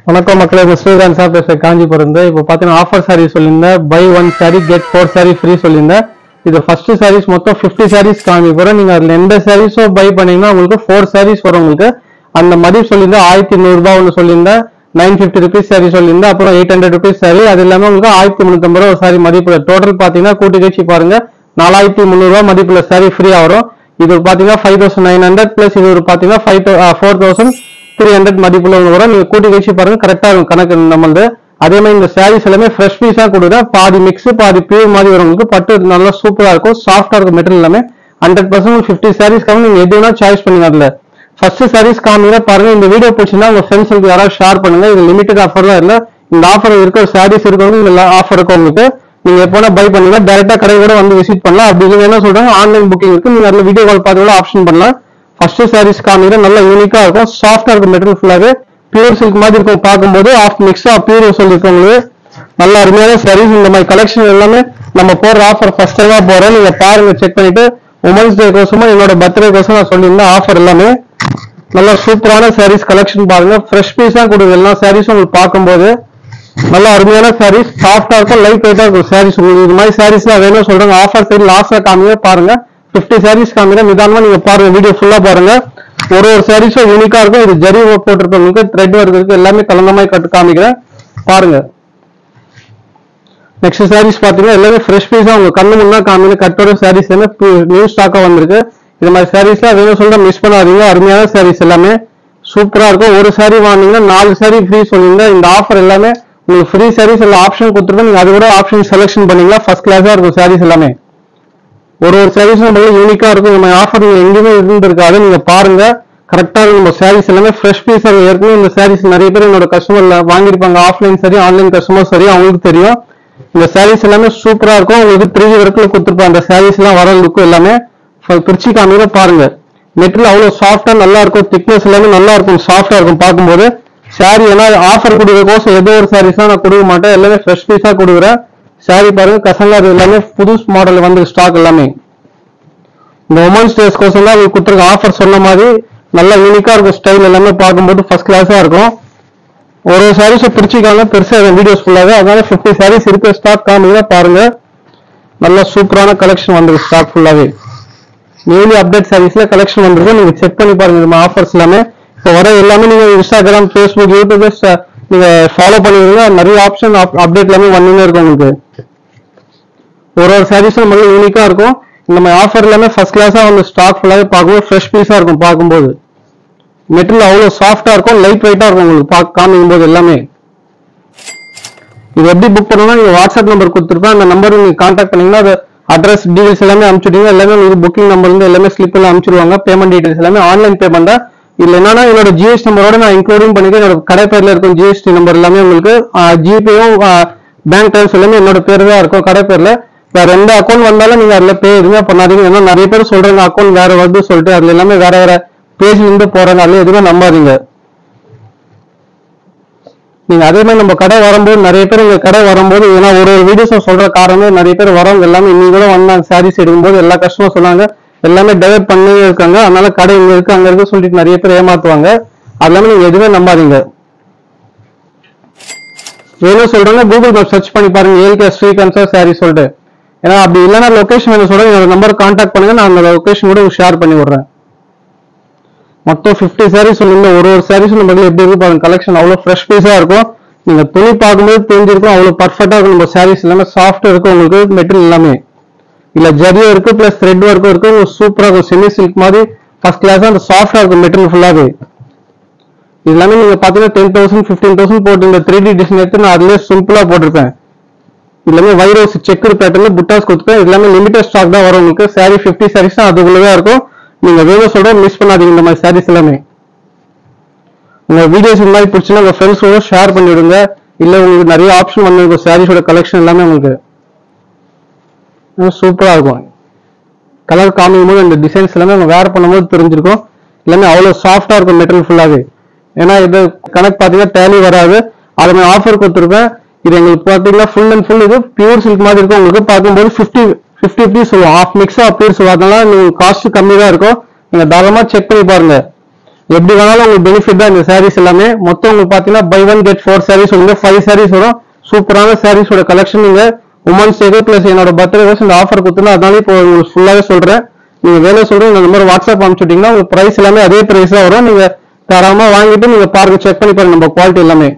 வணக்கம் மக்களே, ஸ்ரீகாந்த் சார் பேசுறேன் காஞ்சிபுரம். இப்போ பார்த்தீங்கன்னா ஆஃபர் சாரீஸ் சொல்லியிருந்தேன். Buy 1 saree get 4 saree free சொல்லியிருந்தேன். இது ஃபர்ஸ்ட் சாரீஸ் மொத்தம் 50 சாரீஸ் காமிக்கிறேன். நீங்க அதுல எந்த சாரீஸோ பை பண்ணீங்கன்னா உங்களுக்கு 4 சாரீஸ் வரும். உங்களுக்கு அந்த மதிப்பு சொல்லியிருந்தேன் 1100 ரூபாய் ஒன்று சொல்லியிருந்தேன், 950 ருபீஸ் சாரீ சொல்லியிருந்தேன், அப்புறம் 800 ருபீஸ் சாரீ. அது இல்லாம உங்களுக்கு 1350 ரூபாய் சாரி மதிப்புல டோட்டல் பாத்தீங்கன்னா கூட்டி கழிச்சு பாருங்க 4300 ரூபாய் மதிப்புல சாரீ ஃப்ரீயா வரும். இது பாத்தீங்கன்னா 5900 பிளஸ் இது ஒரு பாத்தீங்கன்னா 4300 மதிப்புல வரும். நீங்க கூட்டி கழிச்சு பாருங்க, கரெக்டா இருக்கும் கணக்கு நம்மளது. அதே மாதிரி இந்த சாரீஸ் எல்லாமே ஃப்ரெஷ் பீஸா கொடுக்குறேன். பாதி மிக்ஸ் பாதி பியூர் மாதிரி வரும். உங்களுக்கு பட்டு நல்லா சூப்பரா இருக்கும், சாஃப்டா இருக்கும் மெட்டீரியல் எல்லாமே. 100% 50 சாரீஸ் காமி நீங்க எது வேணா சாய்ஸ் பண்ணுங்க. அதுல ஃபர்ஸ்ட் சாரீஸ் காமிங்க பாருங்க. இந்த வீடியோ பிடிச்சிருந்தா உங்க ஃப்ரெண்ட்ஸுக்கு யாராவது ஷேர் பண்ணுங்க. இது லிமிடெட் ஆஃபர் தான் இல்ல, இந்த ஆஃபர் இருக்க சாரீஸ் இருக்கவங்க இந்த ஆஃபர் இருக்கும் உங்களுக்கு. நீங்க எப்போனா பை பண்ணுங்க, டைரக்டா கடை கூட வந்து விசிட் பண்ணலாம். அப்படி இல்லைங்க என்ன சொல்றாங்க ஆன்லைன் புக்கிங் இருக்கு, நீங்க அதுல வீடியோ கால் பார்த்து கூட ஆப்ஷன் பண்ணலாம். ஃபர்ஸ்ட் சாரீஸ் காமிங்க, நல்லா யூனிக்கா இருக்கும், சாஃப்டா இருக்கும் மெட்டீரியல் ஃபுல்லாவே பியூர் சில்க் மாதிரி இருக்கும். பார்க்கும்போது ஆஃப் மிக்ஸா பியூர் சொல்லிருக்கவங்களுக்கு நல்ல அருமையான சாரீஸ். இந்த மாதிரி கலெக்ஷன் எல்லாமே நம்ம போடுற ஆஃபர் ஃபர்ஸ்ட் டைமா போறோம். நீங்க பாருங்க, செக் பண்ணிட்டு உமன்ஸ் டே கோசமா என்னோட பர்த்டே கோசம் நான் சொல்லியிருந்தேன் ஆஃபர் எல்லாமே. நல்லா சூப்பரான சாரீஸ் கலெக்ஷன் பாருங்க, ஃப்ரெஷ் பீஸா கொடுக்குது எல்லா சாரீஸும் உங்களுக்கு பார்க்கும்போது. நல்லா அருமையான சாரீஸ், சாஃப்டா இருக்கும், லைட் வெயிட்டா இருக்கும் சாரீஸ். உங்களுக்கு இது மாதிரி சாரீஸ் எல்லாம் வேணும் சொல்றாங்க ஆஃபர் சைடு லாஸ்ட்ல காமிங்க பாருங்க. 50 சாரீஸ் காமிங்க, நிதானமா நீங்க பாருங்க, வீடியோ ஃபுல்லா பாருங்க. ஒரு சாரீஸும் யூனிக்கா இருக்கும். இது ஜரி ஒர்க் போட்டிருக்கவங்களுக்கு த்ரெட் ஒர்க் இருக்கு, எல்லாமே கலந்த மாதிரி கட்டு காமிக்கிறேன் பாருங்க. நெக்ஸ்ட் சாரீஸ் பாத்தீங்கன்னா எல்லாமே ஃப்ரெஷ் பீஸா உங்க கண்ணு முன்னா காமிங்க. கட்டோட சாரீஸ் எல்லாமே நியூ ஸ்டாக்கா வந்திருக்கு. இந்த மாதிரி சாரீஸ் எல்லாம் வேணும் சொல்ற மிஸ் பண்ணாதீங்க. அருமையான சாரீஸ் எல்லாமே சூப்பரா இருக்கும். ஒரு சாரீ வாங்கினீங்கன்னா 4 சாரீ ஃப்ரீ சொல்லியிருந்தா இந்த ஆஃபர் எல்லாமே உங்களுக்கு ஃப்ரீ சாரீஸ் எல்லாம் ஆப்ஷன் கொடுத்துருக்கோம். நீங்க அது கூட ஆப்ஷன் செலக்ஷன் பண்ணீங்கன்னா ஃபர்ஸ்ட் கிளாஸா இருக்கும் சாரீஸ் எல்லாமே. ஒரு சாரீஸ் நம்ம யூனிக்கா இருக்கும். நம்ம ஆஃபர் நீங்க எங்கேயுமே இருந்திருக்காது. நீங்க பாருங்க, கரெக்டா நம்ம சாரீஸ் எல்லாமே ஃப்ரெஷ் பீஸ். ஏற்கனவே இந்த சாரீஸ் நிறைய பேர் என்னோட கஸ்டமர்ல வாங்கியிருப்பாங்க, ஆஃப்லைன் சரி ஆன்லைன் கஸ்டமர் சரி, அவங்களுக்கு தெரியும். இந்த சாரீஸ் எல்லாமே சூப்பரா இருக்கும். உங்களுக்கு 3D ஒர்க்ல கொடுத்துருப்பாங்க அந்த சாரீஸ் எல்லாம் வர லுக்கும் எல்லாமே. பிரிச்சு காமிங்க பாருங்க, மெட்டீரியல் அவ்வளவு சாஃப்டா நல்லா இருக்கும், திக்னஸ் எல்லாமே நல்லா இருக்கும், சாஃப்டா இருக்கும் பார்க்கும்போது. சாரி ஏன்னா ஆஃபர் கொடுக்குற கோசம் ஏதோ ஒரு சாரீஸ் நான் கொடுக்க மாட்டேன், எல்லாமே ஃப்ரெஷ் பீஸா கொடுக்குறேன். சாரி பாருங்க, கசங்கா எல்லாமே புது மாடல் வந்து ஸ்டாக் எல்லாமே. இந்த உமன்ஸ் டேஸ் கோசம் தான் உங்களுக்கு கொடுத்துருக்க ஆஃபர் சொன்ன மாதிரி நல்லா யூனிக்கா இருக்கும். ஸ்டைல் எல்லாமே பார்க்கும்போது ஃபர்ஸ்ட் கிளாஸா இருக்கும். ஒரு சாரீஸ் பிரிச்சுக்காங்க பெருசா வீடியோஸ் ஃபுல்லாவே. அதனால 50 சாரீஸ் இருக்க ஸ்டாக் காமிங்க பாருங்க. நல்லா சூப்பரான கலெக்ஷன் வந்திருக்கு ஸ்டாக் ஃபுல்லாவே. நியூலி அப்டேட் சாரீஸ்ல கலெக்ஷன் வந்திருக்கும், நீங்க செக் பண்ணி பாருங்க. நம்ம ஆஃபர்ஸ் எல்லாமே இப்போ வர எல்லாமே நீங்க இன்ஸ்டாகிராம், ஃபேஸ்புக், யூடியூப் நீங்க ஃபாலோ பண்ணிருந்தீங்க. நிறைய ஆப்ஷன் அப்டேட் எல்லாமே வந்துன்னே இருக்கும் உங்களுக்கு. ஒரு சாரீஸும் நம்ம யூனிக்கா இருக்கும். இந்த மாதிரி ஆஃபர் எல்லாமே ஃபர்ஸ்ட் கிளாஸா வந்து ஸ்டாக் ஃபுல்லாவே பார்க்கும்போது ஃப்ரெஷ் பீஸா இருக்கும். பார்க்கும்போது மெட்டீரியல் அவ்வளவு சாஃப்டா இருக்கும், லைட் வெயிட்டா இருக்கும் உங்களுக்கு காமிக்கும் போது எல்லாமே. இது எப்படி புக் பண்ணணும்னா நீங்க வாட்ஸ்அப் நம்பர் கொடுத்துருப்பேன், அந்த நம்பர் நீங்க கான்டாக்ட் பண்ணீங்கன்னா அது அட்ரஸ் டீடைல்ஸ் எல்லாமே அனுப்பிச்சுட்டீங்க. எல்லாமே உங்களுக்கு புக்கிங் நம்பர் இருந்து எல்லாமே ஸ்லிப் எல்லாம் அனுப்பிச்சிருவாங்க. பேமெண்ட் டீடைல்ஸ் எல்லாமே ஆன்லைன் பேமெண்ட் தான். இதுல என்னன்னா என்னோட ஜிஎஸ்டி நம்பரோட நான் இன்க்ளூடிங் பண்ணிக்க என்னோட கடை பேர்ல இருக்கும் ஜிஎஸ்டி நம்பர் எல்லாமே உங்களுக்கு. ஜிபேயும் பேங்க் ட்ரான்ஸ்ஃபர் எல்லாமே என்னோட பேர் தான் இருக்கும் கடை பேர்ல. வேற எந்த அக்கௌண்ட் வந்தாலும் நீங்க அதுல பே எதுவுமே பண்ணாதீங்க. ஏன்னா நிறைய பேர் சொல்றாங்க அக்கௌண்ட் வேற வருது சொல்லிட்டு அதுல எல்லாமே வேற வேற பேஜ்ல இருந்து போறாங்க, அதுல எதுவுமே நம்பாதீங்க. நீங்க அதே மாதிரி நம்ம கடை வரும்போது நிறைய பேர் உங்க கடை வரும்போது ஏன்னா ஒரு வீடியோஸ் சொல்ற காரணமே நிறைய பேர் வரவங்க எல்லாமே இன்னைக்கு கூட வந்தாங்க சாரீஸ் எடுக்கும்போது எல்லா கஸ்டமர் சொன்னாங்க எல்லாமே டைவர்ட் பண்ணி இருக்காங்க, அதனால கடை இங்க இருக்கு அங்க இருக்கு சொல்லிட்டு நிறைய பேர் ஏமாத்துவாங்க. அது எல்லாமே நீங்க எதுவுமே நம்பாதீங்க. வேணும் சொல்றாங்க கூகுள் மேப் சர்ச் பண்ணி பாருங்க, ஏல்கே ஸ்ரீகாந்த் சாரி சொல்லிட்டு. ஏன்னா அப்படி இல்லைன்னா லொகேஷன் வேணும் சொல்றேன், என்னோட நம்பர் கான்டாக்ட் பண்ணுங்க, நான் அந்த லொகேஷன் கூட ஷேர் பண்ணி விடுறேன். மொத்தம் 50 சாரீஸ் சொல்லுங்க. ஒரு சாரீஸும் நம்ம எப்படி இருக்கு பாருங்க, கலெக்ஷன் அவ்வளவு ஃப்ரெஷ் பீஸா இருக்கும். நீங்க துணி பார்க்கும்போது தெரிஞ்சிருக்கும் அவ்வளவு பர்ஃபெக்டா இருக்கும். நம்ம சாரீஸ் எல்லாமே சாஃப்டா இருக்கும் உங்களுக்கு மெட்டீரியல் எல்லாமே. இல்ல ஜரியும் இருக்கு பிளஸ் த்ரெட் ஒர்க்கும் இருக்கு, சூப்பரா இருக்கும். செமி சில்க் மாதிரி ஃபர்ஸ்ட் கிளாஸா அந்த சாஃப்டா இருக்கும் மெட்டீரியல் ஃபுல்லாவே. இது எல்லாமே நீங்க பாத்தீங்கன்னா 10,000 15,000 போட்டு இந்த 3D டிசைன் எடுத்து நான் அதுலயே சிம்பிளா போட்டிருப்பேன். எல்லாமே வைரோஸ் செக்குடு பேட்டர்ல புட்டாஸ் கொடுத்துருப்பேன். எல்லாமே லிமிடெட் ஸ்டாக் தான் வரும் உங்களுக்கு. சாரி 50 சாரீஸ் தான் அதுக்குள்ளதான் இருக்கும். நீங்க வேணும் சொல்ற மிஸ் பண்ணாதீங்க இந்த மாதிரி சாரீஸ் எல்லாமே. உங்க வீடியோஸ் இந்த மாதிரி பிடிச்சுன்னா உங்க ஃப்ரெண்ட்ஸோட ஷேர் பண்ணி விடுங்க. இல்ல உங்களுக்கு நிறைய ஆப்ஷன் வந்து சாரீஸோட கலெக்ஷன் எல்லாமே உங்களுக்கு சூப்பரா இருக்கும். கலர் காமிக்கும் போது இந்த டிசைன்ஸ் எல்லாமே நம்ம வேர் பண்ணும்போது தெரிஞ்சிருக்கும். எல்லாமே அவ்வளவு சாஃப்டா இருக்கும் மெட்டீரியல் ஃபுல்லாவே. ஏன்னா இது கணக்கு பாத்தீங்கன்னா டேலி வராது, அதை நான் ஆஃபர் கொடுத்துருப்பேன். இது எங்களுக்கு பாத்தீங்கன்னா ஃபுல் அண்ட் ஃபுல் இது பியூர் சில்க் மாதிரி இருக்கும். உங்களுக்கு பார்க்கும்போது 50 பீஸ் சொல்லுவோம், ஆஃப் மிக்ஸ் ஆஃப் பீஸ் சொல்லுவோம். அதனால நீங்க காஸ்ட் கம்மி தான் இருக்கும். நீங்க தாராளமா செக் பண்ணி பாருங்க. எப்படி வேணாலும் உங்களுக்கு பெனிஃபிட் தான் இந்த சாரீஸ் எல்லாமே. மொத்தம் உங்களுக்கு பாத்தீங்கன்னா பை 1 get 4 சாரீஸ் வந்து 5 சாரீஸ் வரும். சூப்பரான சாரீஸோட கலெக்ஷன். நீங்க உமன்ஸ் டே பிளஸ் என்னோட பர்த்டே இந்த ஆஃபர் கொடுத்துனா அதனால இப்போ உங்களுக்கு ஃபுல்லாவே சொல்றேன். நீங்க வேலை சொல்றேன் இந்த நம்பர் வாட்ஸ்அப் அனுப்பிச்சுட்டீங்கன்னா உங்களுக்கு பிரைஸ் எல்லாமே அதே பிரைஸ் தான் வரும். நீங்க தாராளமா வாங்கிட்டு நீங்க பாருங்க, செக் பண்ணி பாருங்க நம்ம குவாலிட்டி எல்லாமே.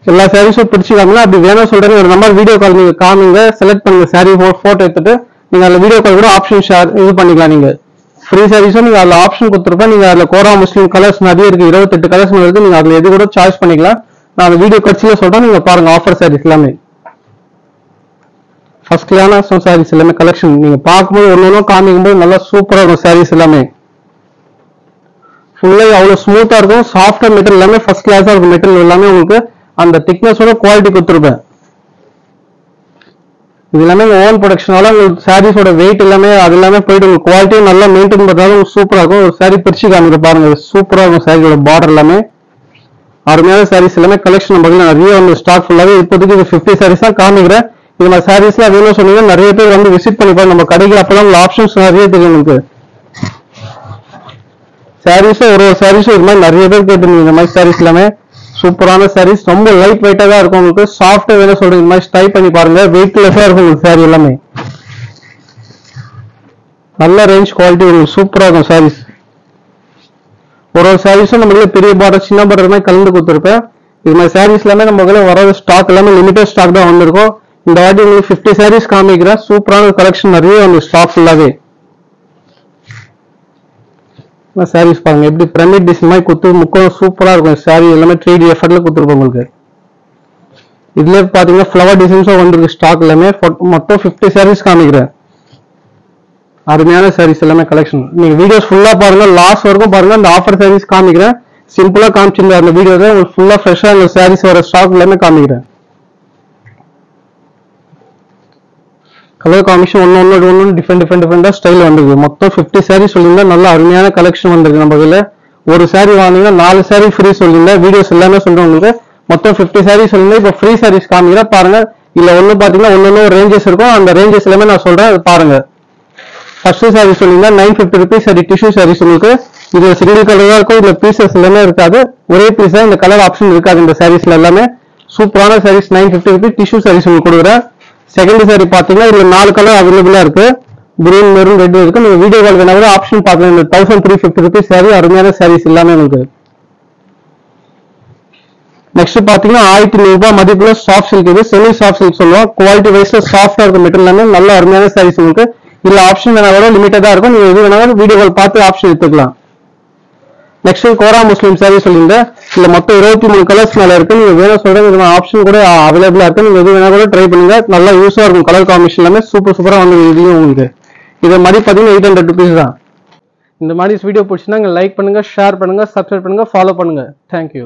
எல்லா சாரீஸும் பிடிச்சிக்காங்கன்னா அப்படி வேணும் சொல்றேன் ஒரு நம்பர் வீடியோ கால் நீங்க காமிங்க, செலக்ட் பண்ணுங்க சாரீ போட்டோ எடுத்துட்டு நீங்க அதுல வீடியோ கால் கூட ஆப்ஷன் ஷேர் இது பண்ணிக்கலாம். நீங்க ஃப்ரீ சாரீஸும் நீங்க அதுல ஆப்ஷன் கொடுத்துருப்பேன். நீங்க அதுல கோரா முஸ்லீம் கலர்ஸ் நிறைய இருக்கு, 28 கலர்ஸ் இருக்கு. நீங்க அதுல எது கூட சாய்ஸ் பண்ணிக்கலாம். நான் அந்த வீடியோ கட்சியில சொல்றேன், நீங்க பாருங்க ஆஃபர் சாரீஸ் எல்லாமே ஃபர்ஸ்ட் கிளாஸ் சாரீஸ் எல்லாமே கலெக்ஷன். நீங்க பார்க்கும்போது ஒன்னொன்னும் காமிக்கும் போது நல்லா சூப்பரா இருக்கும் சாரீஸ் எல்லாமே. ஃபுல்லா அவ்வளவு ஸ்மூத்தா இருக்கும், சாஃப்டா மெட்டீரியல் எல்லாமே ஃபர்ஸ்ட் கிளாஸா இருக்கும். மெட்டீரியல் எல்லாமே உங்களுக்கு அந்த திக்னஸோட குவாலிட்டி கொடுத்துருப்பேன். இது எல்லாமே ஓன் ப்ரொடக்ஷனால உங்களுக்கு சாரீஸோட வெயிட் எல்லாமே அது எல்லாமே போயிட்டு உங்களுக்கு குவாலிட்டியும் நல்லா மெயின்டைன் பண்றதால சூப்பரா இருக்கும். ஒரு சாரீ பிரிச்சு காமிக்க பாருங்க, சூப்பரா இருக்கும் சாரியோட பார்டர் எல்லாமே. அருமையான சாரீஸ் எல்லாமே கலெக்ஷன் நம்ம நிறைய வந்து ஸ்டாக் ஃபுல்லாவே இப்போதைக்கு இது 50 சாரீஸ் தான் காமிக்கிறேன். இது மாதிரி சாரீஸ்லாம் வேணும் சொன்னீங்கன்னா நிறைய பேர் வந்து விசிட் பண்ணி பாருங்க நம்ம கடைக்கு. அப்பதான் ஆப்ஷன்ஸ் நிறைய தெரியும் உங்களுக்கு. சாரீஸும் ஒரு சாரீஸும் இது மாதிரி நிறைய பேர் கேட்டுருந்தீங்க. இந்த மாதிரி சாரீஸ் எல்லாமே சூப்பரான சாரீஸ், ரொம்ப லைட் வெயிட்டா தான் இருக்கும் உங்களுக்கு. சாஃப்டா வேணும் சொல்றீங்க இந்த மாதிரி ட்ரை பண்ணி பாருங்க, வெயிட்லெஸ்ஸா இருக்கும் உங்களுக்கு சாரி எல்லாமே. நல்ல ரேஞ்ச் குவாலிட்டி உங்களுக்கு சூப்பரா இருக்கும் சாரீஸ். ஒரு சாரீஸும் நம்ம பெரிய பார்டர் சின்ன பார்டர் மாதிரி கலந்து கொடுத்துருப்பேன். இது மாதிரி சாரீஸ் எல்லாமே நம்ம வர ஸ்டாக் எல்லாமே லிமிடெட் ஸ்டாக் தான் வந்திருக்கும். இந்த வாட்டி உங்களுக்கு 50 சாரீஸ் காமிக்கிறேன். சூப்பரான கலெக்ஷன் நிறைய வந்து ஸ்டாக் ஃபுல்லாவே. சாரீஸ் பாருங்க எப்படி பிரமிட் டிசைன் மாதிரி குத்து முக்கம் சூப்பரா இருக்கும். சாரி எல்லாமே 3D எஃபர்ட்ல கொடுத்துருப்போம் உங்களுக்கு. இதுல பாத்தீங்கன்னா ஃபிளவர் டிசைன்ஸும் வந்திருக்கு ஸ்டாக் எல்லாமே. மொத்தம் 50 சாரீஸ் காமிக்கிறேன். அருமையான சாரீஸ் எல்லாமே கலெக்ஷன். நீங்க வீடியோஸ் ஃபுல்லா பாருங்க, லாஸ்ட் வரைக்கும் பாருங்க. அந்த ஆஃபர் சாரீஸ் காமிக்கிறேன், சிம்பிளா காமிச்சிருந்தேன் அந்த வீடியோல. உங்களுக்கு ஃபுல்லா ஃப்ரெஷ்ஷா இந்த சாரீஸ் வர ஸ்டாக் எல்லாமே காமிக்கிறேன். கலர் காம்பினேஷன் ஒன்னு டிஃபரெண்டா ஸ்டைல் வந்திருக்கு. மொத்தம் 50 சாரீ சொல்லியிருந்தா நல்ல அருமையான கலெக்ஷன் வந்திருக்கு நம்ம இதுல. ஒரு சாரீ வாங்கினீங்கன்னா 4 சாரீ ஃப்ரீ சொல்லியிருந்தேன். வீடியோஸ் எல்லாமே சொல்றேன் உங்களுக்கு. மொத்தம் 50 சாரீ சொல்லியிருந்தேன். இப்போ ஃப்ரீ சாரீஸ் காமிக்கிறேன் பாருங்க. இல்ல ஒண்ணு பாத்தீங்கன்னா ஒன்னு ரேஞ்சஸ் இருக்கும், அந்த ரேஞ்சஸ் எல்லாமே நான் சொல்றேன் அது பாருங்க. ஃபர்ஸ்ட் சாரீ சொல்லியிருந்தா 950 ருபீஸ் சாரி டிஷ்யூ சாரீஸ் உங்களுக்கு. இது சிங்கிள் கலர் தான் இருக்கும், இதுல பீசஸ் எல்லாமே இருக்காது. ஒரே பீஸ் தான், இந்த கலர் ஆப்ஷன் இருக்காது இந்த சாரீஸ்ல எல்லாமே. சூப்பரான சாரீஸ் 950 ருபீஸ் டிஷ்யூ சாரீஸ் உங்களுக்கு கொடுக்குறேன். செகண்ட் சாரி பாத்தீங்கன்னா இதுல 4 கலர் அவைலபிளா இருக்கு, கிரீன் மெரூன் ரெட் இருக்கு. நீங்க வீடியோ கால் வேணா ஆப்ஷன் பாக்கலாம். இந்த 1350 ருபீஸ் சாரி அருமையான சாரீஸ் எல்லாமே உங்களுக்கு. நெக்ஸ்ட் பாத்தீங்கன்னா 1100 ரூபாய் மதிப்புல சாஃப்ட் சில்க். இது செமி சாஃப்ட் சில்க் சொல்லுவோம். குவாலிட்டி வைஸ்ல சாஃப்டா இருக்கும் மெட்டீரியல் எல்லாமே. நல்ல அருமையான சாரீஸ் உங்களுக்கு. இதுல ஆப்ஷன் வேணா கூட லிமிட்டடா இருக்கும், நீங்க எது வேணாலும் வீடியோ கால் பார்த்து ஆப்ஷன் எடுத்துக்கலாம். நெக்ஸ்ட் கோரா முஸ்லீம் சாரி சொல்லியிருந்தேன். இதுல மொத்தம் 23 கலர்ஸ் மேல இருக்கு. நீங்க வேணும் சொல்றேன் ஆப்ஷன் கூட அவைலபிளா இருக்கு, நீங்க எது வேணா கூட ட்ரை பண்ணுங்க. நல்லா யூஸா இருக்கும். கலர் காம்பினேஷன் எல்லாமே சூப்பரா வந்து இதுலயும் உங்களுக்கு. இது மாதிரி பாத்தீங்கன்னா 800 ருபீஸ் தான். இந்த மாதிரி வீடியோ பிடிச்சிருந்தா லைக் பண்ணுங்க, ஷேர் பண்ணுங்க, சப்ஸ்கிரைப் பண்ணுங்க, ஃபாலோ பண்ணுங்க. தேங்க்யூ.